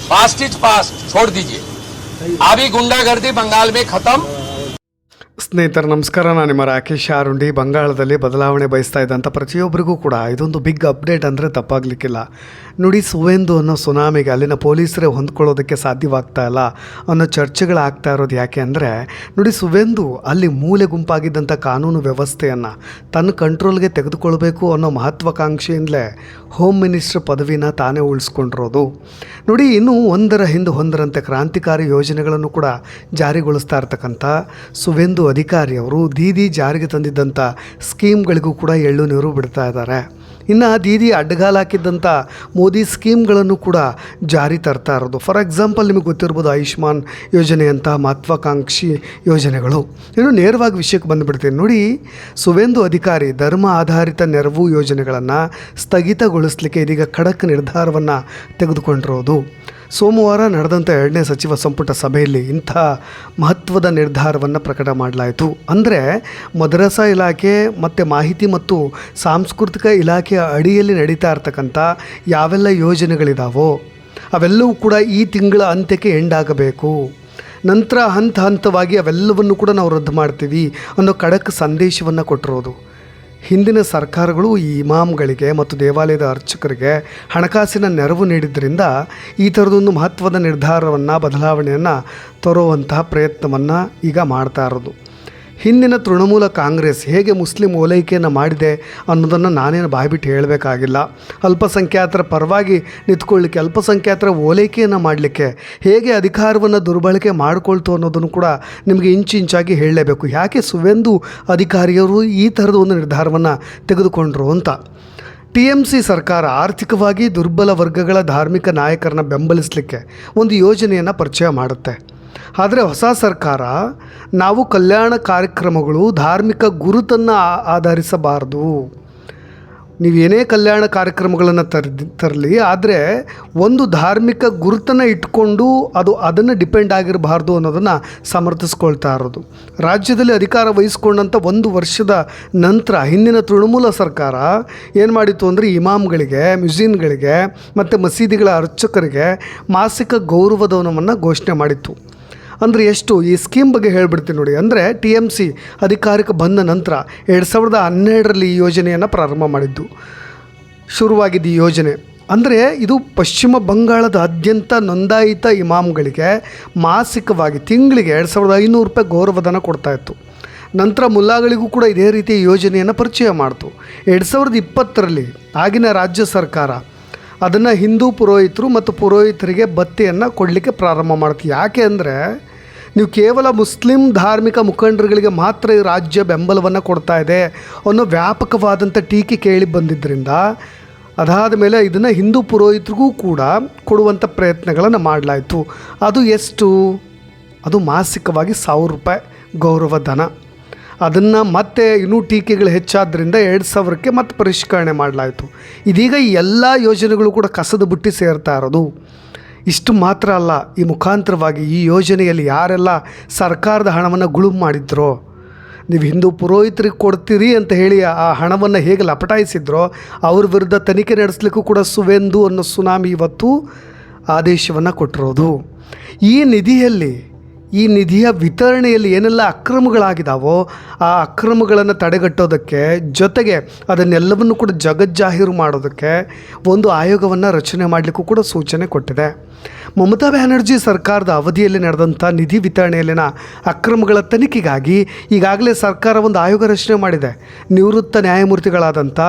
Fast is fast छोड़ दीजिए। अभी गुंडागर्दी बंगाल में खत्म। ಸ್ನೇಹಿತರೆ ನಮಸ್ಕಾರ, ನಾನು ನಿಮ್ಮ ರಾಕೇಶ್ ಆರುಂಡಿ. ಬಂಗಾಳದಲ್ಲಿ ಬದಲಾವಣೆ ಬಯಸ್ತಾ ಇದ್ದಂಥ ಪ್ರತಿಯೊಬ್ಬರಿಗೂ ಕೂಡ ಇದೊಂದು ಬಿಗ್ ಅಪ್ಡೇಟ್ ಅಂದರೆ ತಪ್ಪಾಗಲಿಕ್ಕಿಲ್ಲ. ನೋಡಿ, ಸುವೇಂದು ಅನ್ನೋ ಸುನಾಮಿಗೆ ಅಲ್ಲಿನ ಪೊಲೀಸರೇ ಹೊಂದ್ಕೊಳ್ಳೋದಕ್ಕೆ ಸಾಧ್ಯವಾಗ್ತಾ ಇಲ್ಲ ಅನ್ನೋ ಚರ್ಚೆಗಳಾಗ್ತಾ ಇರೋದು ಯಾಕೆ ಅಂದರೆ, ನೋಡಿ, ಸುವೇಂದು ಅಲ್ಲಿ ಮೂಲೆ ಗುಂಪಾಗಿದ್ದಂಥ ಕಾನೂನು ವ್ಯವಸ್ಥೆಯನ್ನು ತನ್ನ ಕಂಟ್ರೋಲ್ಗೆ ತೆಗೆದುಕೊಳ್ಬೇಕು ಅನ್ನೋ ಮಹತ್ವಾಕಾಂಕ್ಷೆಯಿಂದಲೇ ಹೋಮ್ ಮಿನಿಸ್ಟರ್ ಪದವಿನ ತಾನೇ ಉಳಿಸ್ಕೊಂಡಿರೋದು. ನೋಡಿ, ಇನ್ನೂ ಒಂದರ ಹಿಂದೆ ಒಂದರಂತೆ ಕ್ರಾಂತಿಕಾರಿ ಯೋಜನೆಗಳನ್ನು ಕೂಡ ಜಾರಿಗೊಳಿಸ್ತಾ ಇರ್ತಕ್ಕಂಥ ಸುವೇಂದು ಅಧಿಕಾರಿ ಅವರು ದೀದಿ ಜಾರಿಗೆ ತಂದಿದ್ದಂಥ ಸ್ಕೀಮ್ಗಳಿಗೂ ಕೂಡ ಎಳ್ಳು ನೀರು ಬಿಡ್ತಾ ಇದ್ದಾರೆ. ಇನ್ನು ದೀದಿ ಅಡ್ಡಗಾಲ ಹಾಕಿದ್ದಂಥ ಮೋದಿ ಸ್ಕೀಮ್ಗಳನ್ನು ಕೂಡ ಜಾರಿ ತರ್ತಾ ಇರೋದು. ಫಾರ್ ಎಕ್ಸಾಂಪಲ್, ನಿಮಗೆ ಗೊತ್ತಿರ್ಬೋದು ಆಯುಷ್ಮಾನ್ ಯೋಜನೆಯಂಥ ಮಹತ್ವಾಕಾಂಕ್ಷಿ ಯೋಜನೆಗಳು. ಇನ್ನು ನೇರವಾಗಿ ವಿಷಯಕ್ಕೆ ಬಂದುಬಿಡ್ತೀನಿ. ನೋಡಿ, ಸುವೇಂದು ಅಧಿಕಾರಿ ಧರ್ಮ ಆಧಾರಿತ ನೆರವು ಯೋಜನೆಗಳನ್ನು ಸ್ಥಗಿತಗೊಳಿಸಲಿಕ್ಕೆ ಇದೀಗ ಖಡಕ್ ನಿರ್ಧಾರವನ್ನು ತೆಗೆದುಕೊಂಡಿರೋದು. ಸೋಮವಾರ ನಡೆದಂಥ 2ನೇ ಸಚಿವ ಸಂಪುಟ ಸಭೆಯಲ್ಲಿ ಇಂಥ ಮಹತ್ವದ ನಿರ್ಧಾರವನ್ನು ಪ್ರಕಟ ಮಾಡಲಾಯಿತು. ಅಂದರೆ ಮದ್ರಸಾ ಇಲಾಖೆ ಮತ್ತು ಮಾಹಿತಿ ಮತ್ತು ಸಾಂಸ್ಕೃತಿಕ ಇಲಾಖೆಯ ಅಡಿಯಲ್ಲಿ ನಡೀತಾ ಇರ್ತಕ್ಕಂಥ ಯಾವೆಲ್ಲ ಯೋಜನೆಗಳಿದಾವೋ ಅವೆಲ್ಲವೂ ಕೂಡ ಈ ತಿಂಗಳ ಅಂತ್ಯಕ್ಕೆ ಎಂಡಾಗಬೇಕು. ನಂತರ ಹಂತ ಹಂತವಾಗಿ ಅವೆಲ್ಲವನ್ನು ಕೂಡ ನಾವು ರದ್ದು ಮಾಡ್ತೀವಿ ಅನ್ನೋ ಖಡಕ್ ಸಂದೇಶವನ್ನು ಕೊಟ್ಟಿರೋದು. ಹಿಂದಿನ ಸರ್ಕಾರಗಳು ಈ ಇಮಾಮ್ಗಳಿಗೆ ಮತ್ತು ದೇವಾಲಯದ ಅರ್ಚಕರಿಗೆ ಹಣಕಾಸಿನ ನೆರವು ನೀಡಿದ್ದರಿಂದ ಈ ಥರದೊಂದು ಮಹತ್ವದ ನಿರ್ಧಾರವನ್ನು ಬದಲಾವಣೆಯನ್ನು ತರುವಂತಹ ಪ್ರಯತ್ನವನ್ನು ಈಗ ಮಾಡ್ತಾ ಇರೋದು. ಹಿಂದಿನ ತೃಣಮೂಲ ಕಾಂಗ್ರೆಸ್ ಹೇಗೆ ಮುಸ್ಲಿಂ ಓಲೈಕೆಯನ್ನು ಮಾಡಿದೆ ಅನ್ನೋದನ್ನು ನಾನೇನು ಬಾಯ್ಬಿಟ್ಟು ಹೇಳಬೇಕಾಗಿಲ್ಲ. ಅಲ್ಪಸಂಖ್ಯಾತರ ಪರವಾಗಿ ನಿಂತ್ಕೊಳ್ಳಿಕ್ಕೆ, ಅಲ್ಪಸಂಖ್ಯಾತರ ಓಲೈಕೆಯನ್ನು ಮಾಡಲಿಕ್ಕೆ ಹೇಗೆ ಅಧಿಕಾರವನ್ನು ದುರ್ಬಳಕೆ ಮಾಡಿಕೊಳ್ತು ಅನ್ನೋದನ್ನು ಕೂಡ ನಿಮಗೆ ಇಂಚಾಗಿ ಹೇಳಲೇಬೇಕು. ಯಾಕೆ ಸುವೇಂದು ಅಧಿಕಾರಿಯವರು ಈ ಥರದ ಒಂದು ನಿರ್ಧಾರವನ್ನು ತೆಗೆದುಕೊಂಡ್ರು ಅಂತ. TMC ಸರ್ಕಾರ ಆರ್ಥಿಕವಾಗಿ ದುರ್ಬಲ ವರ್ಗಗಳ ಧಾರ್ಮಿಕ ನಾಯಕರನ್ನ ಬೆಂಬಲಿಸಲಿಕ್ಕೆ ಒಂದು ಯೋಜನೆಯನ್ನು ಪರಿಚಯ ಮಾಡುತ್ತೆ. ಆದರೆ ಹೊಸ ಸರ್ಕಾರ ನಾವು ಕಲ್ಯಾಣ ಕಾರ್ಯಕ್ರಮಗಳು ಧಾರ್ಮಿಕ ಗುರುತನ್ನು ಆಧರಿಸಬಾರ್ದು. ನೀವೇನೇ ಕಲ್ಯಾಣ ಕಾರ್ಯಕ್ರಮಗಳನ್ನು ತರಲಿ, ಆದರೆ ಒಂದು ಧಾರ್ಮಿಕ ಗುರುತನ್ನು ಇಟ್ಕೊಂಡು ಅದನ್ನು ಡಿಪೆಂಡ್ ಆಗಿರಬಾರ್ದು ಅನ್ನೋದನ್ನು ಸಮರ್ಥಿಸ್ಕೊಳ್ತಾ ಇರೋದು. ರಾಜ್ಯದಲ್ಲಿ ಅಧಿಕಾರ ವಹಿಸ್ಕೊಂಡಂಥ 1 ವರ್ಷದ ನಂತರ ಹಿಂದಿನ ತೃಣಮೂಲ ಸರ್ಕಾರ ಏನು ಮಾಡಿತ್ತು ಅಂದರೆ ಇಮಾಮ್ಗಳಿಗೆ, ಮ್ಯುಸಿನ್ಗಳಿಗೆ ಮತ್ತು ಮಸೀದಿಗಳ ಅರ್ಚಕರಿಗೆ ಮಾಸಿಕ ಗೌರವಧನವನ್ನು ಘೋಷಣೆ ಮಾಡಿತ್ತು. ಅಂದರೆ ಎಷ್ಟು, ಈ ಸ್ಕೀಮ್ ಬಗ್ಗೆ ಹೇಳ್ಬಿಡ್ತೀನಿ ನೋಡಿ. ಅಂದರೆ TMC ಅಧಿಕಾರಕ್ಕೆ ಬಂದ ನಂತರ 2012ರಲ್ಲಿ ಈ ಯೋಜನೆಯನ್ನು ಪ್ರಾರಂಭ ಮಾಡಿದ್ದು, ಶುರುವಾಗಿದ್ದು ಈ ಯೋಜನೆ. ಅಂದರೆ ಇದು ಪಶ್ಚಿಮ ಬಂಗಾಳದಾದ್ಯಂತ ನೋಂದಾಯಿತ ಇಮಾಮ್ಗಳಿಗೆ ಮಾಸಿಕವಾಗಿ ತಿಂಗಳಿಗೆ 2500 ರೂಪಾಯಿ ಗೌರವಧನ ಕೊಡ್ತಾಯಿತ್ತು. ನಂತರ ಮುಲ್ಲಾಗಳಿಗೂ ಕೂಡ ಇದೇ ರೀತಿಯ ಯೋಜನೆಯನ್ನು ಪರಿಚಯ ಮಾಡ್ತು. 2020ರಲ್ಲಿ ಆಗಿನ ರಾಜ್ಯ ಸರ್ಕಾರ ಅದನ್ನು ಹಿಂದೂ ಪುರೋಹಿತರು ಮತ್ತು ಪುರೋಹಿತರಿಗೆ ಭತ್ಯೆಯನ್ನು ಕೊಡಲಿಕ್ಕೆ ಪ್ರಾರಂಭ ಮಾಡ್ತು. ಯಾಕೆ ಅಂದರೆ, ನೀವು ಕೇವಲ ಮುಸ್ಲಿಂ ಧಾರ್ಮಿಕ ಮುಖಂಡರುಗಳಿಗೆ ಮಾತ್ರ ಈ ರಾಜ್ಯ ಬೆಂಬಲವನ್ನು ಕೊಡ್ತಾ ಇದೆ ಅನ್ನೋ ವ್ಯಾಪಕವಾದಂಥ ಟೀಕೆ ಕೇಳಿ ಬಂದಿದ್ದರಿಂದ ಅದಾದ ಮೇಲೆ ಇದನ್ನು ಹಿಂದೂ ಪುರೋಹಿತರಿಗೂ ಕೂಡ ಕೊಡುವಂಥ ಪ್ರಯತ್ನಗಳನ್ನು ಮಾಡಲಾಯಿತು. ಅದು ಎಷ್ಟು? ಅದು ಮಾಸಿಕವಾಗಿ 1000 ರೂಪಾಯಿ ಗೌರವಧನ. ಅದನ್ನು ಮತ್ತೆ ಇನ್ನೂ ಟೀಕೆಗಳು ಹೆಚ್ಚಾದ್ದರಿಂದ 2000ಕ್ಕೆ ಮತ್ತೆ ಪರಿಷ್ಕರಣೆ ಮಾಡಲಾಯಿತು. ಇದೀಗ ಈ ಎಲ್ಲ ಯೋಜನೆಗಳು ಕೂಡ ಕಸದ ಬುಟ್ಟಿ ಸೇರ್ತಾ ಇರೋದು. ಇಷ್ಟು ಮಾತ್ರ ಅಲ್ಲ, ಈ ಮುಖಾಂತರವಾಗಿ ಈ ಯೋಜನೆಯಲ್ಲಿ ಯಾರೆಲ್ಲ ಸರ್ಕಾರದ ಹಣವನ್ನು ಗುಳುಂ ಮಾಡಿದ್ರೋ, ನೀವು ಹಿಂದೂ ಪುರೋಹಿತರಿಗೆ ಕೊಡ್ತೀರಿ ಅಂತ ಹೇಳಿ ಆ ಹಣವನ್ನು ಹೇಗೆ ಲಪಟಾಯಿಸಿದ್ರೋ ಅವ್ರ ವಿರುದ್ಧ ತನಿಖೆ ನಡೆಸಲಿಕ್ಕೂ ಕೂಡ ಸುವೇಂದು ಅನ್ನೋ ಸುನಾಮಿ ಇವತ್ತು ಆದೇಶವನ್ನು ಕೊಟ್ಟಿರೋದು. ಈ ನಿಧಿಯ ವಿತರಣೆಯಲ್ಲಿ ಏನೆಲ್ಲ ಅಕ್ರಮಗಳಾಗಿದ್ದಾವೋ ಆ ಅಕ್ರಮಗಳನ್ನು ತಡೆಗಟ್ಟೋದಕ್ಕೆ, ಜೊತೆಗೆ ಅದನ್ನೆಲ್ಲವನ್ನು ಕೂಡ ಜಗಜ್ಜಾಹೀರು ಮಾಡೋದಕ್ಕೆ ಒಂದು ಆಯೋಗವನ್ನು ರಚನೆ ಮಾಡಲಿಕ್ಕೂ ಕೂಡ ಸೂಚನೆ ಕೊಟ್ಟಿದೆ. ಮಮತಾ ಬ್ಯಾನರ್ಜಿ ಸರ್ಕಾರದ ಅವಧಿಯಲ್ಲಿ ನಡೆದಂಥ ನಿಧಿ ವಿತರಣೆಯಲ್ಲಿನ ಅಕ್ರಮಗಳ ತನಿಖೆಗಾಗಿ ಈಗಾಗಲೇ ಸರ್ಕಾರ ಒಂದು ಆಯೋಗ ರಚನೆ ಮಾಡಿದೆ. ನಿವೃತ್ತ ನ್ಯಾಯಮೂರ್ತಿಗಳಾದಂಥ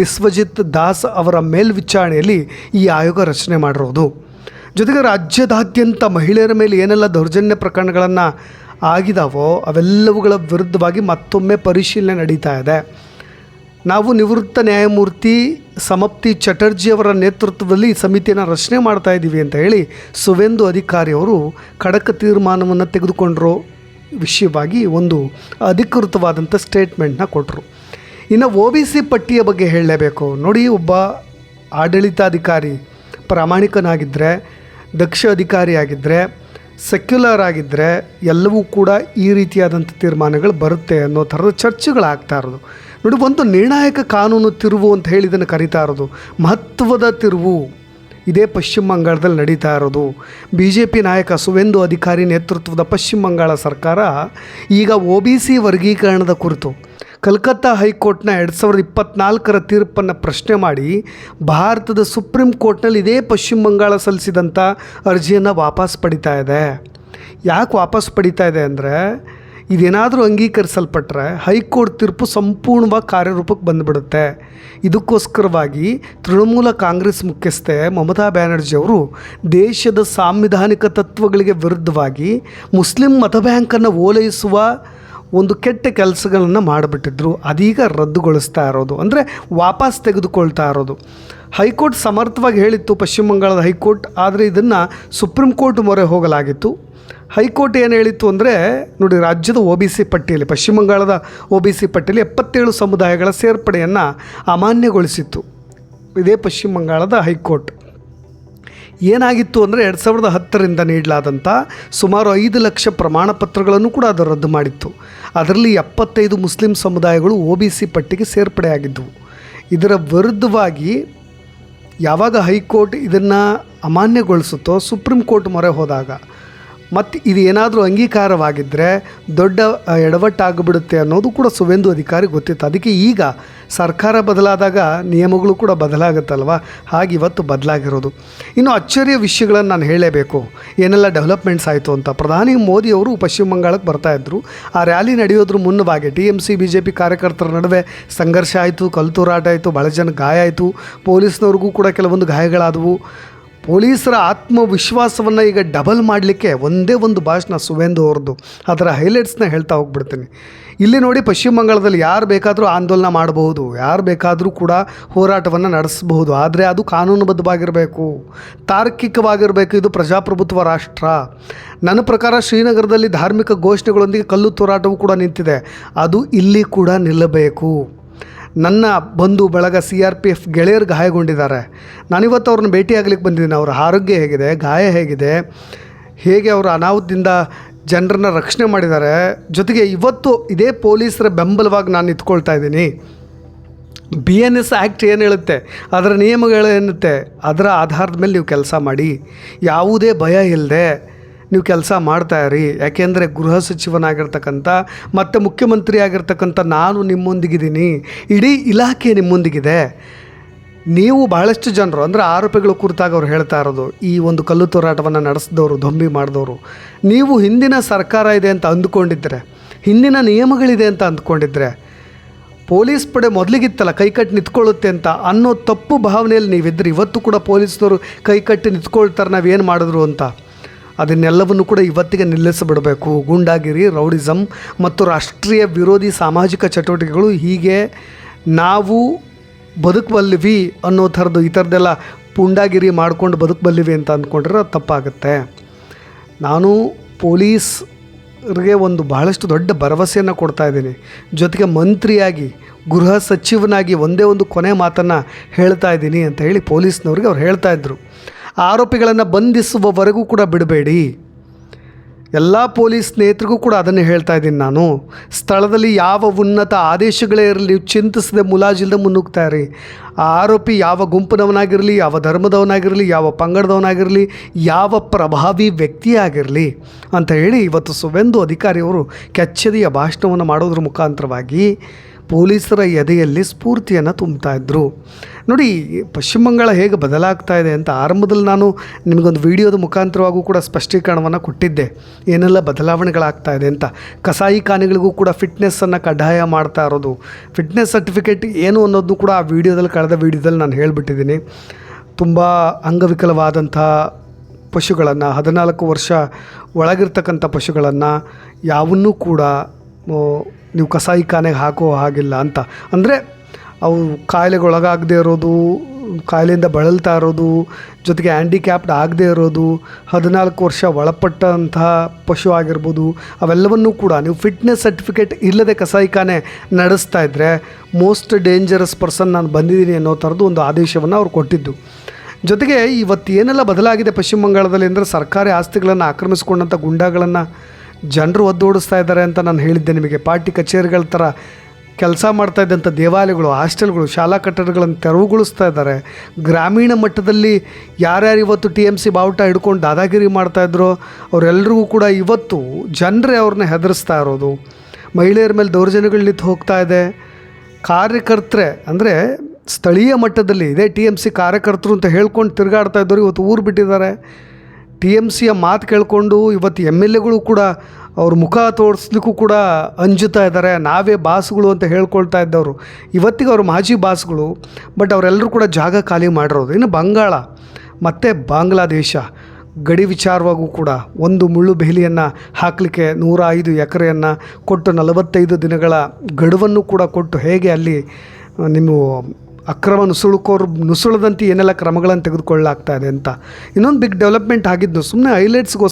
ಬಿಸ್ವಜಿತ್ ದಾಸ್ ಅವರ ಮೇಲ್ವಿಚಾರಣೆಯಲ್ಲಿ ಈ ಆಯೋಗ ರಚನೆ ಮಾಡಿರೋದು. ಜೊತೆಗೆ ರಾಜ್ಯದಾದ್ಯಂತ ಮಹಿಳೆಯರ ಮೇಲೆ ಏನೆಲ್ಲ ದೌರ್ಜನ್ಯ ಪ್ರಕರಣಗಳನ್ನು ಆಗಿದಾವೋ ಅವೆಲ್ಲವುಗಳ ವಿರುದ್ಧವಾಗಿ ಮತ್ತೊಮ್ಮೆ ಪರಿಶೀಲನೆ ನಡೀತಾ ಇದೆ. ನಾವು ನಿವೃತ್ತ ನ್ಯಾಯಮೂರ್ತಿ ಸಮಪ್ತಿ ಚಟರ್ಜಿಯವರ ನೇತೃತ್ವದಲ್ಲಿ ಈ ಸಮಿತಿಯನ್ನು ರಚನೆ ಮಾಡ್ತಾ ಇದ್ದೀವಿ ಅಂತ ಹೇಳಿ ಸುವೇಂದು ಅಧಿಕಾರಿಯವರು ಖಡಕ್ ತೀರ್ಮಾನವನ್ನು ತೆಗೆದುಕೊಂಡಿರೋ ವಿಷಯವಾಗಿ ಒಂದು ಅಧಿಕೃತವಾದಂಥ ಸ್ಟೇಟ್ಮೆಂಟ್ನ ಕೊಟ್ಟರು. ಇನ್ನು OBC ಪಟ್ಟಿಯ ಬಗ್ಗೆ ಹೇಳಲೇಬೇಕು. ನೋಡಿ, ಒಬ್ಬ ಆಡಳಿತಾಧಿಕಾರಿ ಪ್ರಾಮಾಣಿಕನಾಗಿದ್ದರೆ, ದಕ್ಷ ಅಧಿಕಾರಿಯಾಗಿದ್ದರೆ, ಸೆಕ್ಯುಲರ್ ಆಗಿದ್ದರೆ ಎಲ್ಲವೂ ಕೂಡ ಈ ರೀತಿಯಾದಂಥ ತೀರ್ಮಾನಗಳು ಬರುತ್ತೆ ಅನ್ನೋ ಥರದ ಚರ್ಚೆಗಳಾಗ್ತಾ ಇರೋದು. ನೋಡಿ, ಒಂದು ನಿರ್ಣಾಯಕ ಕಾನೂನು ತಿರುವು ಅಂತ ಹೇಳಿ ಇದನ್ನು ಕರೀತಾ ಇರೋದು. ಮಹತ್ವದ ತಿರುವು. ಇದೇ ಪಶ್ಚಿಮ ಬಂಗಾಳದಲ್ಲಿ ನಡೀತಾ ಇರೋದು. BJP ನಾಯಕ ಸುವೇಂದು ಅಧಿಕಾರಿ ನೇತೃತ್ವದ ಪಶ್ಚಿಮ ಬಂಗಾಳ ಸರ್ಕಾರ ಈಗ OBC ವರ್ಗೀಕರಣದ ಕುರಿತು ಕಲ್ಕತ್ತಾ ಹೈಕೋರ್ಟ್ನ 2024 ತೀರ್ಪನ್ನು ಪ್ರಶ್ನೆ ಮಾಡಿ ಭಾರತದ ಸುಪ್ರೀಂ ಕೋರ್ಟ್ನಲ್ಲಿ ಇದೇ ಪಶ್ಚಿಮ ಬಂಗಾಳ ಸಲ್ಲಿಸಿದಂಥ ಅರ್ಜಿಯನ್ನು ವಾಪಸ್ ಪಡಿತಾ ಇದೆ. ಯಾಕೆ ವಾಪಸ್ ಪಡಿತಾ ಇದೆ ಅಂದರೆ, ಇದೇನಾದರೂ ಅಂಗೀಕರಿಸಲ್ಪಟ್ಟರೆ ಹೈಕೋರ್ಟ್ ತೀರ್ಪು ಸಂಪೂರ್ಣವಾಗಿ ಕಾರ್ಯರೂಪಕ್ಕೆ ಬಂದುಬಿಡುತ್ತೆ. ಇದಕ್ಕೋಸ್ಕರವಾಗಿ ತೃಣಮೂಲ ಕಾಂಗ್ರೆಸ್ ಮುಖ್ಯಸ್ಥೆ ಮಮತಾ ಬ್ಯಾನರ್ಜಿ ಅವರು ದೇಶದ ಸಾಂವಿಧಾನಿಕ ತತ್ವಗಳಿಗೆ ವಿರುದ್ಧವಾಗಿ ಮುಸ್ಲಿಂ ಮತ ಬ್ಯಾಂಕನ್ನು ಓಲೈಸುವ ಒಂದು ಕೆಟ್ಟ ಕೆಲಸಗಳನ್ನು ಮಾಡಿಬಿಟ್ಟಿದ್ರು. ಅದೀಗ ರದ್ದುಗೊಳಿಸ್ತಾ ಇರೋದು, ಅಂದರೆ ವಾಪಸ್ ತೆಗೆದುಕೊಳ್ತಾ ಇರೋದು. ಹೈಕೋರ್ಟ್ ಸಮರ್ಥವಾಗಿ ಹೇಳಿತ್ತು, ಪಶ್ಚಿಮ ಬಂಗಾಳದ ಹೈಕೋರ್ಟ್. ಆದರೆ ಇದನ್ನು ಸುಪ್ರೀಂ ಕೋರ್ಟ್ ಮೊರೆ ಹೋಗಲಾಗಿತ್ತು. ಹೈಕೋರ್ಟ್ ಏನು ಹೇಳಿತ್ತು ಅಂದರೆ, ನೋಡಿ, ರಾಜ್ಯದ OBC ಪಟ್ಟಿಯಲ್ಲಿ, ಪಶ್ಚಿಮ ಬಂಗಾಳದ OBC ಪಟ್ಟಿಯಲ್ಲಿ 77 ಸಮುದಾಯಗಳ ಸೇರ್ಪಡೆಯನ್ನು ಅಮಾನ್ಯಗೊಳಿಸಿತ್ತು ಇದೇ ಪಶ್ಚಿಮ ಬಂಗಾಳದ ಹೈಕೋರ್ಟ್. ಏನಾಗಿತ್ತು ಅಂದರೆ 2010ರಿಂದ ನೀಡಲಾದಂಥ ಸುಮಾರು 5 ಲಕ್ಷ ಪ್ರಮಾಣ ಪತ್ರಗಳನ್ನು ಕೂಡ ಅದು ರದ್ದು ಮಾಡಿತ್ತು. ಅದರಲ್ಲಿ 75 ಮುಸ್ಲಿಂ ಸಮುದಾಯಗಳು OBC ಪಟ್ಟಿಗೆ ಸೇರ್ಪಡೆಯಾಗಿದ್ದವು. ಇದರ ವಿರುದ್ಧವಾಗಿ ಯಾವಾಗ ಹೈಕೋರ್ಟ್ ಇದನ್ನು ಅಮಾನ್ಯಗೊಳಿಸುತ್ತೋ ಸುಪ್ರೀಂ ಕೋರ್ಟ್ ಮೊರೆ ಹೋದಾಗ ಮತ್ತು ಇದು ಏನಾದರೂ ಅಂಗೀಕಾರವಾಗಿದ್ದರೆ ದೊಡ್ಡ ಎಡವಟ್ಟಾಗಿಬಿಡುತ್ತೆ ಅನ್ನೋದು ಕೂಡ ಸುವೇಂದು ಅಧಿಕಾರಿ ಗೊತ್ತಿತ್ತು. ಅದಕ್ಕೆ ಈಗ ಸರ್ಕಾರ ಬದಲಾದಾಗ ನಿಯಮಗಳು ಕೂಡ ಬದಲಾಗುತ್ತಲ್ವ, ಹಾಗೆ ಇವತ್ತು ಬದಲಾಗಿರೋದು. ಇನ್ನು ಅಚ್ಚರಿಯ ವಿಷಯಗಳನ್ನು ನಾನು ಹೇಳಲೇಬೇಕು, ಏನೆಲ್ಲ ಡೆವಲಪ್ಮೆಂಟ್ಸ್ ಆಯಿತು ಅಂತ. ಪ್ರಧಾನಿ ಮೋದಿಯವರು ಪಶ್ಚಿಮ ಬಂಗಾಳಕ್ಕೆ ಬರ್ತಾಯಿದ್ರು. ಆ ರ್ಯಾಲಿ ನಡೆಯೋದ್ರ ಮುನ್ನವಾಗಿ TMC BJP ಕಾರ್ಯಕರ್ತರ ನಡುವೆ ಸಂಘರ್ಷ ಆಯಿತು, ಕಲ್ತೂರಾಟ ಆಯಿತು, ಭಾಳ ಜನ ಗಾಯ ಆಯಿತು. ಪೊಲೀಸ್ನವ್ರಿಗೂ ಕೂಡ ಕೆಲವೊಂದು ಗಾಯಗಳಾದವು. ಪೊಲೀಸರ ಆತ್ಮವಿಶ್ವಾಸವನ್ನು ಈಗ ಡಬಲ್ ಮಾಡಲಿಕ್ಕೆ ಒಂದೇ ಒಂದು ಭಾಷಣ ಸುವೇಂದು ಅವ್ರದ್ದು. ಅದರ ಹೈಲೈಟ್ಸ್ನ ಹೇಳ್ತಾ ಹೋಗ್ಬಿಡ್ತೀನಿ. ಇಲ್ಲಿ ನೋಡಿ, ಪಶ್ಚಿಮ ಬಂಗಾಳದಲ್ಲಿ ಯಾರು ಬೇಕಾದರೂ ಆಂದೋಲನ ಮಾಡಬಹುದು, ಯಾರು ಬೇಕಾದರೂ ಕೂಡ ಹೋರಾಟವನ್ನು ನಡೆಸಬಹುದು. ಆದರೆ ಅದು ಕಾನೂನುಬದ್ಧವಾಗಿರಬೇಕು, ತಾರ್ಕಿಕವಾಗಿರಬೇಕು. ಇದು ಪ್ರಜಾಪ್ರಭುತ್ವ ರಾಷ್ಟ್ರ. ನನ್ನ ಪ್ರಕಾರ ಶ್ರೀನಗರದಲ್ಲಿ ಧಾರ್ಮಿಕ ಘೋಷಣೆಗಳೊಂದಿಗೆ ಕಲ್ಲು ತೂರಾಟವೂ ಕೂಡ ನಿಂತಿದೆ. ಅದು ಇಲ್ಲಿ ಕೂಡ ನಿಲ್ಲಬೇಕು. ನನ್ನ ಬಂಧು ಬಳಗ CRPF ಗೆಳೆಯರು ಗಾಯಗೊಂಡಿದ್ದಾರೆ. ನಾನಿವತ್ತು ಅವ್ರನ್ನ ಭೇಟಿಯಾಗಲಿಕ್ಕೆ ಬಂದಿದ್ದೀನಿ. ಅವರ ಆರೋಗ್ಯ ಹೇಗಿದೆ, ಗಾಯ ಹೇಗಿದೆ, ಹೇಗೆ ಅವರು ಅನಾಹುತದಿಂದ ಜನರನ್ನ ರಕ್ಷಣೆ ಮಾಡಿದ್ದಾರೆ. ಜೊತೆಗೆ ಇವತ್ತು ಇದೇ ಪೊಲೀಸರ ಬೆಂಬಲವಾಗಿ ನಾನು ನಿಂತ್ಕೊಳ್ತಾ ಇದ್ದೀನಿ. BNS ಆ್ಯಕ್ಟ್ ಏನು ಹೇಳುತ್ತೆ, ಅದರ ನಿಯಮಗಳೇನುತ್ತೆ, ಅದರ ಆಧಾರದ ಮೇಲೆ ನೀವು ಕೆಲಸ ಮಾಡಿ. ಯಾವುದೇ ಭಯ ಇಲ್ಲದೆ ನೀವು ಕೆಲಸ ಮಾಡ್ತಾಯಿರಿ. ಯಾಕೆಂದರೆ ಗೃಹ ಸಚಿವನಾಗಿರ್ತಕ್ಕಂಥ ಮತ್ತು ಮುಖ್ಯಮಂತ್ರಿ ಆಗಿರ್ತಕ್ಕಂಥ ನಾನು ನಿಮ್ಮೊಂದಿಗಿದ್ದೀನಿ, ಇಡೀ ಇಲಾಖೆ ನಿಮ್ಮೊಂದಿಗಿದೆ. ನೀವು ಭಾಳಷ್ಟು ಜನರು, ಅಂದರೆ ಆರೋಪಿಗಳ ಕುರಿತಾಗಿ ಅವ್ರು ಹೇಳ್ತಾ ಇರೋದು, ಈ ಒಂದು ಕಲ್ಲು ತೂರಾಟವನ್ನು ನಡೆಸಿದವರು, ದೊಂಬಿ ಮಾಡಿದವರು, ನೀವು ಹಿಂದಿನ ಸರ್ಕಾರ ಇದೆ ಅಂತ ಅಂದ್ಕೊಂಡಿದ್ರೆ, ಹಿಂದಿನ ನಿಯಮಗಳಿದೆ ಅಂತ ಅಂದ್ಕೊಂಡಿದ್ರೆ, ಪೊಲೀಸ್ ಪಡೆ ಮೊದಲಿಗಿತ್ತಲ್ಲ ಕೈಕಟ್ಟಿ ನಿಂತ್ಕೊಳ್ಳುತ್ತೆ ಅಂತ ಅನ್ನೋ ತಪ್ಪು ಭಾವನೆಯಲ್ಲಿ ನೀವಿದ್ದರೆ, ಇವತ್ತು ಕೂಡ ಪೊಲೀಸ್ನವರು ಕೈಕಟ್ಟಿ ನಿಂತ್ಕೊಳ್ತಾರೆ ನಾವೇನು ಮಾಡಿದ್ರು ಅಂತ. ಅದನ್ನೆಲ್ಲವನ್ನು ಕೂಡ ಇವತ್ತಿಗೆ ನಿಲ್ಲಿಸಿಬಿಡಬೇಕು. ಗೂಂಡಾಗಿರಿ, ರೌಡಿಸಮ್ ಮತ್ತು ರಾಷ್ಟ್ರೀಯ ವಿರೋಧಿ ಸಾಮಾಜಿಕ ಚಟುವಟಿಕೆಗಳು, ಹೀಗೆ ನಾವು ಬದುಕಬಲ್ಲಿವಿ ಅನ್ನೋ ಥರದ್ದು, ಈ ಥರದ್ದೆಲ್ಲ ಪುಂಡಾಗಿರಿ ಮಾಡ್ಕೊಂಡು ಬದುಕಬಲ್ಲಿವಿ ಅಂತ ಅಂದ್ಕೊಂಡ್ರೆ ಅದು ತಪ್ಪಾಗುತ್ತೆ. ನಾನು ಪೊಲೀಸ್ರಿಗೆ ಒಂದು ಬಹಳಷ್ಟು ದೊಡ್ಡ ಭರವಸೆಯನ್ನು ಕೊಡ್ತಾ ಇದ್ದೀನಿ. ಜೊತೆಗೆ ಮಂತ್ರಿಯಾಗಿ, ಗೃಹ ಸಚಿವನಾಗಿ ಒಂದೇ ಒಂದು ಕೊನೆ ಮಾತನ್ನು ಹೇಳ್ತಾ ಇದ್ದೀನಿ ಅಂತ ಹೇಳಿ ಪೊಲೀಸ್ನವ್ರಿಗೆ ಅವ್ರು ಹೇಳ್ತಾಯಿದ್ರು. ಆರೋಪಿಗಳನ್ನು ಬಂಧಿಸುವವರೆಗೂ ಕೂಡ ಬಿಡಬೇಡಿ. ಎಲ್ಲ ಪೊಲೀಸ್ ಸ್ನೇಹಿತರಿಗೂ ಕೂಡ ಅದನ್ನೇ ಹೇಳ್ತಾ ಇದ್ದೀನಿ ನಾನು. ಸ್ಥಳದಲ್ಲಿ ಯಾವ ಉನ್ನತ ಆದೇಶಗಳೇ ಇರಲಿ, ಚಿಂತಿಸದೆ ಮುಲಾಜಿಲ್ಲದೆ ಮುನ್ನುಗ್ತಾ ಇರಿ. ಆ ಆರೋಪಿ ಯಾವ ಗುಂಪಿನವನಾಗಿರಲಿ, ಯಾವ ಧರ್ಮದವನಾಗಿರಲಿ, ಯಾವ ಪಂಗಡದವನಾಗಿರಲಿ, ಯಾವ ಪ್ರಭಾವಿ ವ್ಯಕ್ತಿಯಾಗಿರಲಿ ಅಂತ ಹೇಳಿ ಇವತ್ತು ಸುವೇಂದು ಅಧಿಕಾರಿಯವರು ಕೆಚ್ಚೆದೆಯ ಭಾಷಣವನ್ನು ಮಾಡೋದ್ರ ಮುಖಾಂತರವಾಗಿ ಪೊಲೀಸರ ಎದೆಯಲ್ಲಿ ಸ್ಫೂರ್ತಿಯನ್ನು ತುಂಬ್ತಾ ಇದ್ದರು. ನೋಡಿ, ಪಶ್ಚಿಮ ಬಂಗಾಳ ಹೇಗೆ ಬದಲಾಗ್ತಾ ಇದೆ ಅಂತ ಆರಂಭದಲ್ಲಿ ನಾನು ನಿಮಗೊಂದು ವಿಡಿಯೋದ ಮುಖಾಂತರವಾಗೂ ಕೂಡ ಸ್ಪಷ್ಟೀಕರಣವನ್ನು ಕೊಟ್ಟಿದ್ದೆ, ಏನೆಲ್ಲ ಬದಲಾವಣೆಗಳಾಗ್ತಾ ಇದೆ ಅಂತ. ಕಸಾಯಿ ಖಾನೆಗಳಿಗೂ ಕೂಡ ಫಿಟ್ನೆಸ್ಸನ್ನು ಕಡ್ಡಾಯ ಮಾಡ್ತಾ ಇರೋದು, ಫಿಟ್ನೆಸ್ ಸರ್ಟಿಫಿಕೇಟ್ ಏನು ಅನ್ನೋದನ್ನು ಕೂಡ ಆ ವಿಡಿಯೋದಲ್ಲಿ, ಕಳೆದ ವಿಡಿಯೋದಲ್ಲಿ ನಾನು ಹೇಳಿಬಿಟ್ಟಿದ್ದೀನಿ. ತುಂಬ ಅಂಗವಿಕಲವಾದಂಥ ಪಶುಗಳನ್ನು, 14 ವರ್ಷ ಒಳಗಿರ್ತಕ್ಕಂಥ ಪಶುಗಳನ್ನು ಯಾವನ್ನೂ ಕೂಡ ನೀವು ಕಸಾಯಿ ಖಾನೆಗೆ ಹಾಕೋ ಹಾಗಿಲ್ಲ ಅಂತ. ಅಂದರೆ ಅವು ಕಾಯಿಲೆಗೊಳಗಾಗದೇ ಇರೋದು, ಕಾಯಿಲೆಯಿಂದ ಬಳಲ್ತಾ ಇರೋದು, ಜೊತೆಗೆ ಹ್ಯಾಂಡಿಕ್ಯಾಪ್ಡ್ ಆಗದೇ ಇರೋದು, 14 ವರ್ಷ ಒಳಪಟ್ಟಂತಹ ಪಶು ಆಗಿರ್ಬೋದು, ಅವೆಲ್ಲವನ್ನೂ ಕೂಡ ನೀವು ಫಿಟ್ನೆಸ್ ಸರ್ಟಿಫಿಕೇಟ್ ಇಲ್ಲದೆ ಕಸಾಯಿಖಾನೆ ನಡೆಸ್ತಾ ಇದ್ದರೆ ಮೋಸ್ಟ್ ಡೇಂಜರಸ್ ಪರ್ಸನ್ ನಾನು ಬಂದಿದ್ದೀನಿ ಅನ್ನೋ ಥರದ್ದು ಒಂದು ಆದೇಶವನ್ನು ಅವ್ರು ಕೊಟ್ಟಿದ್ದು. ಜೊತೆಗೆ ಇವತ್ತು ಏನೆಲ್ಲ ಬದಲಾಗಿದೆ ಪಶ್ಚಿಮ ಬಂಗಾಳದಲ್ಲಿ ಅಂದರೆ, ಸರ್ಕಾರಿ ಆಸ್ತಿಗಳನ್ನು ಆಕ್ರಮಿಸಿಕೊಂಡಂಥ ಗುಂಡಾಗಳನ್ನು ಜನರು ಒದ್ದೋಡಿಸ್ತಾ ಇದ್ದಾರೆ ಅಂತ ನಾನು ಹೇಳಿದ್ದೆ ನಿಮಗೆ. ಪಾರ್ಟಿ ಕಚೇರಿಗಳ ಥರ ಕೆಲಸ ಮಾಡ್ತಾ ಇದ್ದಂಥ ದೇವಾಲಯಗಳು, ಹಾಸ್ಟೆಲ್ಗಳು, ಶಾಲಾ ಕಟ್ಟಡಗಳನ್ನು ತೆರವುಗೊಳಿಸ್ತಾ ಇದ್ದಾರೆ. ಗ್ರಾಮೀಣ ಮಟ್ಟದಲ್ಲಿ ಯಾರ್ಯಾರು ಇವತ್ತು TMC ಬಾವುಟ ಹಿಡ್ಕೊಂಡು ದಾದಾಗಿರಿ ಮಾಡ್ತಾಯಿದ್ರು ಅವರೆಲ್ಲರಿಗೂ ಕೂಡ ಇವತ್ತು ಜನರೇ ಅವ್ರನ್ನ ಹೆದರಿಸ್ತಾ ಇರೋದು. ಮಹಿಳೆಯರ ಮೇಲೆ ದೌರ್ಜನ್ಯಗಳು ನಿಂತು ಹೋಗ್ತಾ ಇದೆ. ಕಾರ್ಯಕರ್ತರೆ ಅಂದರೆ ಸ್ಥಳೀಯ ಮಟ್ಟದಲ್ಲಿ ಇದೇ TMC ಕಾರ್ಯಕರ್ತರು ಅಂತ ಹೇಳ್ಕೊಂಡು ತಿರುಗಾಡ್ತಾ ಇದ್ದವರು ಇವತ್ತು ಊರು ಬಿಟ್ಟಿದ್ದಾರೆ. TMCಯ ಮಾತು ಕೇಳಿಕೊಂಡು ಇವತ್ತು MLAಗಳು ಕೂಡ ಅವ್ರ ಮುಖ ತೋರಿಸ್ಲಿಕ್ಕೂ ಕೂಡ ಅಂಜುತ್ತಾ ಇದ್ದಾರೆ. ನಾವೇ ಬಾಸ್ಗಳು ಅಂತ ಹೇಳ್ಕೊಳ್ತಾ ಇದ್ದವರು ಇವತ್ತಿಗೆ ಅವರು ಮಾಜಿ ಬಾಸ್ಗಳು. ಬಟ್ ಅವರೆಲ್ಲರೂ ಕೂಡ ಜಾಗ ಖಾಲಿ ಮಾಡಿರೋದು. ಇನ್ನು ಬಂಗಾಳ ಮತ್ತು ಬಾಂಗ್ಲಾದೇಶ ಗಡಿ ವಿಚಾರವಾಗೂ ಕೂಡ ಒಂದು ಮುಳ್ಳು ಬೇಲಿಯನ್ನು ಹಾಕಲಿಕ್ಕೆ 105 ಎಕರೆಯನ್ನು ಕೊಟ್ಟು 45 ದಿನಗಳ ಗಡುವನ್ನು ಕೂಡ ಕೊಟ್ಟು ಹೇಗೆ ಅಲ್ಲಿ ನೀವು ಅಕ್ರಮ ನುಸುಳದಂತೆ ಏನೆಲ್ಲ ಕ್ರಮಗಳನ್ನು ತೆಗೆದುಕೊಳ್ಳಲಾಗ್ತಾ ಇದೆ ಅಂತ ಇನ್ನೊಂದು ಬಿಗ್ ಡೆವಲಪ್ಮೆಂಟ್ ಆಗಿದ್ದು ಸುಮ್ಮನೆ ಹೈಲೈಟ್ಸ್ಗೋಸ್ಕರ